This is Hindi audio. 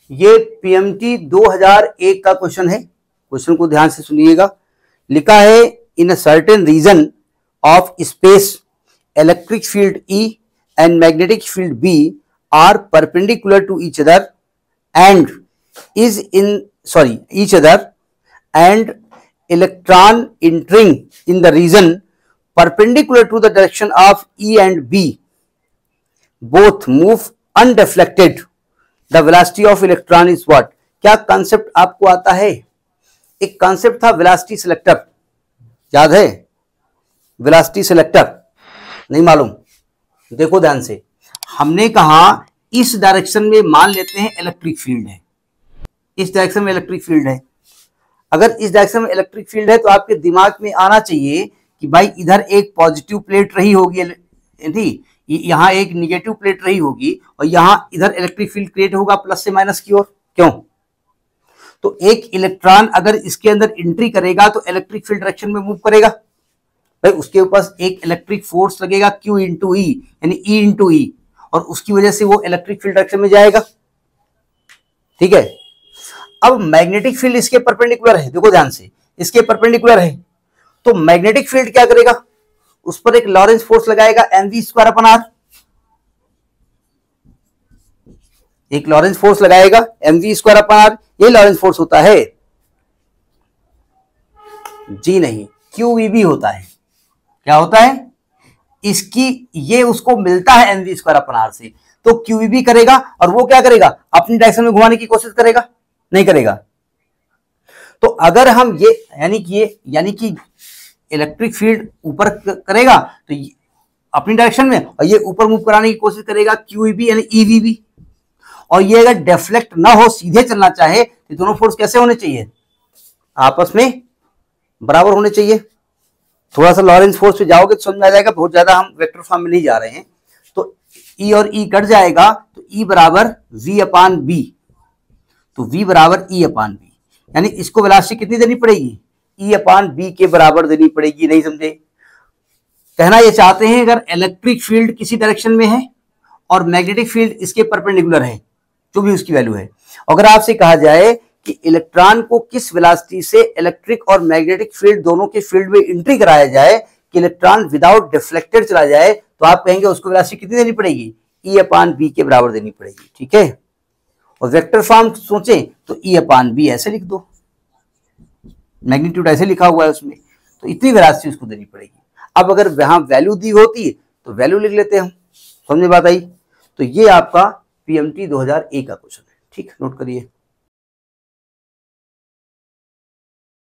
ये पीएमटी 2001 का क्वेश्चन है। क्वेश्चन को ध्यान से सुनिएगा। लिखा है in a certain region of space electric field E and magnetic field B are perpendicular to each other and and electron entering in the region perpendicular to the direction of E and B both move undeflected. The velocity of electron is what? क्या कॉन्सेप्ट आपको आता है? एक कॉन्सेप्ट था वेलोसिटी सिलेक्टर, याद है? वेलोसिटी सिलेक्टर नहीं मालूम? देखो ध्यान से, हमने कहा इस डायरेक्शन में मान लेते हैं इलेक्ट्रिक फील्ड है, इस डायरेक्शन में इलेक्ट्रिक फील्ड है। अगर इस डायरेक्शन में इलेक्ट्रिक फील्ड है तो आपके दिमाग में आना चाहिए कि भाई इधर एक पॉजिटिव प्लेट रही होगी, यहां एक निगेटिव प्लेट रही होगी और यहां इधर इलेक्ट्रिक फील्ड क्रिएट होगा प्लस से माइनस की ओर। क्यों? तो एक इलेक्ट्रॉन अगर इसके अंदर एंट्री करेगा तो इलेक्ट्रिक फील्ड डायरेक्शन में मूव करेगा भाई, उसके ऊपर एक इलेक्ट्रिक फोर्स लगेगा Q इंटू ई, यानी E इंटू ई, और उसकी वजह से वो इलेक्ट्रिक फील्ड डायरेक्शन में जाएगा। ठीक है। अब मैग्नेटिक फील्ड इसके परपेंडिकुलर है, देखो ध्यान से, इसके परपेंडिकुलर है, तो मैग्नेटिक फील्ड क्या करेगा? उस पर एक लॉरेंस फोर्स लगाएगा mv²/r, एक लॉरेंस फोर्स लगाएगा mv²/r। ये लॉरेंस फोर्स होता है? जी नहीं, QEB होता है। क्या होता है? इसकी ये उसको मिलता है mv²/r से, तो QEB करेगा और वो क्या करेगा? अपनी डायरेक्शन में घुमाने की कोशिश करेगा? नहीं करेगा। तो अगर हम ये यानी कि इलेक्ट्रिक फील्ड ऊपर करेगा तो अपनी डायरेक्शन में, और ये ऊपर मूव कराने की कोशिश करेगा QEB यानी EVB, और ये अगर डिफ्लेक्ट ना हो, सीधे चलना चाहे, तो दोनों फोर्स कैसे होने चाहिए? आपस में बराबर होने चाहिए। थोड़ा सा लॉरेंस फोर्स पे जाओगे तो समझ में आ जाएगा, बहुत ज्यादा हम वेक्टर फॉर्म में नहीं जा रहे हैं। तो E और E कट जाएगा तो E बराबर V/B, तो V बराबर E/B, यानी इसको वेलोसिटी कितनी देनी पड़ेगी? E/B के बराबर देनी पड़ेगी। नहीं समझे? कहना ये चाहते हैं अगर इलेक्ट्रिक फील्ड किसी डायरेक्शन में है और मैग्नेटिक फील्ड इसके परपेंडिकुलर है, जो भी उसकी वैल्यू है, अगर आपसे कहा जाए कि इलेक्ट्रॉन को किस वेलोसिटी से इलेक्ट्रिक और मैग्नेटिक फील्ड दोनों के फील्ड में एंट्री कराया जाए कि इलेक्ट्रॉन विदाउट डिफ्लेक्टेड चला जाए, तो आप कहेंगे उसको वेलोसिटी कितनी देनी पड़ेगी? E/B के बराबर देनी पड़ेगी। ठीक है। और वेक्टर फॉर्म सोचें तो E/B ऐसे लिख दो, मैग्नीट्यूड ऐसे लिखा हुआ है उसमें, तो इतनी वेलोसिटी उसको देनी पड़ेगी। अब अगर वहां वैल्यू दी होती तो वैल्यू लिख लेते हम। समझ में बात आई? तो ये आपका पीएमटी 2001 का क्वेश्चन है। ठीक, नोट करिए।